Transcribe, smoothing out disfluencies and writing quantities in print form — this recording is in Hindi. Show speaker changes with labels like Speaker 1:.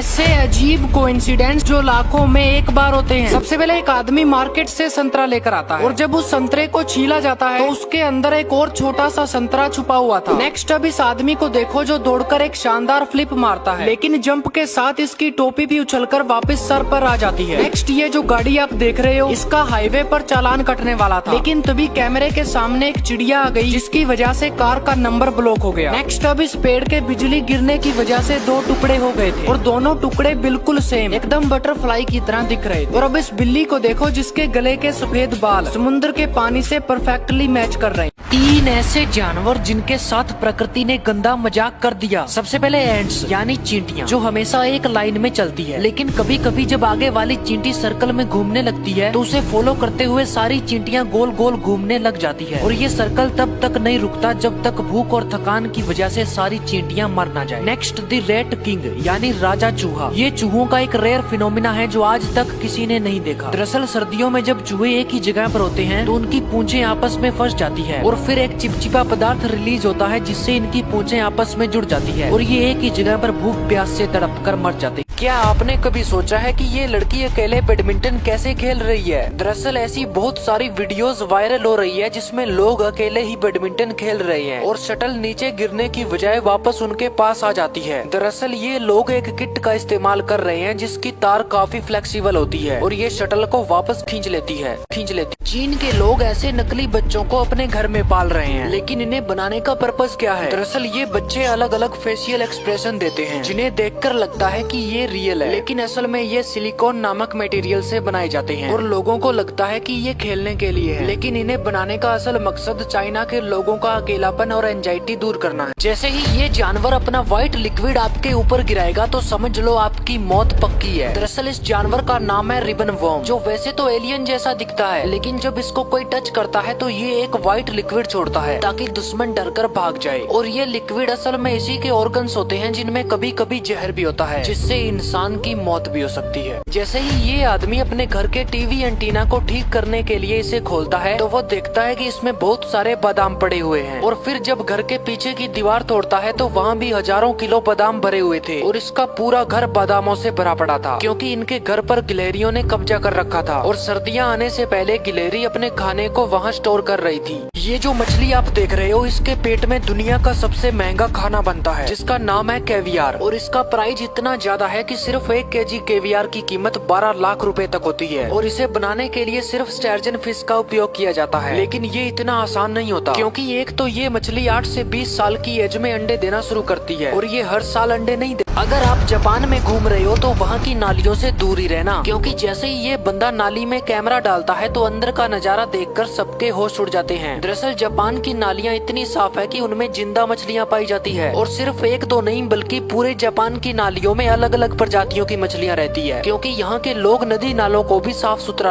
Speaker 1: ऐसे अजीब कोइंसिडेंस जो लाखों में एक बार होते हैं। सबसे पहले एक आदमी मार्केट से संतरा लेकर आता है और जब उस संतरे को छीला जाता है तो उसके अंदर एक और छोटा सा संतरा छुपा हुआ था। नेक्स्ट अब इस आदमी को देखो जो दौड़कर एक शानदार फ्लिप मारता है, लेकिन जंप के साथ इसकी टोपी भी उछलकर वापस सर पर आ जाती है। नेक्स्ट ये जो गाड़ी आप देख रहे हो इसका हाईवे पर चालान कटने वाला था, लेकिन तभी कैमरे के सामने एक चिड़िया आ गई जिसकी वजह से कार का नंबर ब्लॉक हो गया। नेक्स्ट अब इस पेड़ के बिजली गिरने की वजह से दो टुकड़े हो गए थे और दोनों टुकड़े बिल्कुल सेम एकदम बटरफ्लाई की तरह दिख रहे थे। और अब इस बिल्ली को देखो जिसके गले के सफेद बाल समुद्र के पानी से परफेक्टली मैच कर रहे हैं। 3 ऐसे जानवर जिनके साथ प्रकृति ने गंदा मजाक कर दिया। सबसे पहले एंट्स यानी चींटियां जो हमेशा एक लाइन में चलती है, लेकिन कभी कभी जब आगे वाली चींटी सर्कल में घूमने लगती है तो उसे फॉलो करते हुए सारी चींटियां गोल गोल घूमने लग जाती है। और ये सर्कल तब तक नहीं रुकता जब तक भूख और थकान की वजह से सारी चींटियां मर ना जाए। नेक्स्ट द रेट किंग यानी राजा चूहा। ये चूहों का एक रेयर फिनोमिना है जो आज तक किसी ने नहीं देखा। दरअसल सर्दियों में जब चूहे एक ही जगह पर होते हैं तो उनकी पूंछें आपस में फंस जाती है और फिर एक चिपचिपा पदार्थ रिलीज होता है जिससे इनकी पूंछें आपस में जुड़ जाती है और ये एक ही जगह पर भूख प्यास से तड़प कर मर जाते। क्या आपने कभी सोचा है कि ये लड़की अकेले बैडमिंटन कैसे खेल रही है? दरअसल ऐसी बहुत सारी वीडियोस वायरल हो रही है जिसमें लोग अकेले ही बैडमिंटन खेल रहे हैं और शटल नीचे गिरने की बजाय वापस उनके पास आ जाती है। दरअसल ये लोग एक किट का इस्तेमाल कर रहे हैं जिसकी तार काफी फ्लेक्सिबल होती है और ये शटल को वापस खींच लेती। चीन के लोग ऐसे नकली बच्चों को अपने घर में पाल रहे हैं, लेकिन इन्हें बनाने का पर्पस क्या है? दरअसल ये बच्चे अलग अलग फेशियल एक्सप्रेशन देते हैं जिन्हें देखकर लगता है कि ये रियल है, लेकिन असल में ये सिलिकॉन नामक मटेरियल से बनाए जाते हैं और लोगों को लगता है कि ये खेलने के लिए है, लेकिन इन्हें बनाने का असल मकसद चाइना के लोगों का अकेलापन और एंजाइटी दूर करना है। जैसे ही ये जानवर अपना व्हाइट लिक्विड आपके ऊपर गिराएगा तो समझ लो आपकी मौत पक्की है। दरअसल इस जानवर का नाम है रिबन वर्म, जो वैसे तो एलियन जैसा दिखता है, लेकिन जब इसको कोई टच करता है तो ये एक व्हाइट लिक्विड छोड़ता है ताकि दुश्मन डरकर भाग जाए। और ये लिक्विड असल में इसी के ऑर्गन्स होते हैं जिनमें कभी कभी जहर भी होता है जिससे इंसान की मौत भी हो सकती है। जैसे ही ये आदमी अपने घर के टीवी एंटीना को ठीक करने के लिए इसे खोलता है तो वो देखता है कि इसमें बहुत सारे बादाम पड़े हुए हैं और फिर जब घर के पीछे की दीवार तोड़ता है तो वहाँ भी हजारों किलो बादाम भरे हुए थे और इसका पूरा घर बादामों से भरा पड़ा था क्योंकि इनके घर पर गिलहरियों ने कब्जा कर रखा था और सर्दियाँ आने से पहले गिलहरी अपने खाने को वहाँ स्टोर कर रही थी। ये जो मछली आप देख रहे हो इसके पेट में दुनिया का सबसे महंगा खाना बनता है जिसका नाम है कैवियार और इसका प्राइस इतना ज्यादा है कि सिर्फ 1 केजी कैवियार की कीमत 12 लाख रुपए तक होती है और इसे बनाने के लिए सिर्फ स्टैर्जन फिश का उपयोग किया जाता है। लेकिन ये इतना आसान नहीं होता क्योंकि एक तो ये मछली 8 से 20 साल की एज में अंडे देना शुरू करती है और ये हर साल अंडे नहीं दे। अगर आप जापान में घूम रहे हो तो वहाँ की नालियों से दूर ही रहना क्योंकि जैसे ही ये बंदा नाली में कैमरा डालता है तो अंदर का नजारा देखकर सबके होश उड़ जाते हैं। दरअसल जापान की नालियाँ इतनी साफ है कि उनमें जिंदा मछलियाँ पाई जाती है और सिर्फ 1-2 नहीं बल्कि पूरे जापान की नालियों में अलग अलग प्रजातियों की मछलियाँ रहती है क्योंकि यहाँ के लोग नदी नालों को भी साफ सुथरा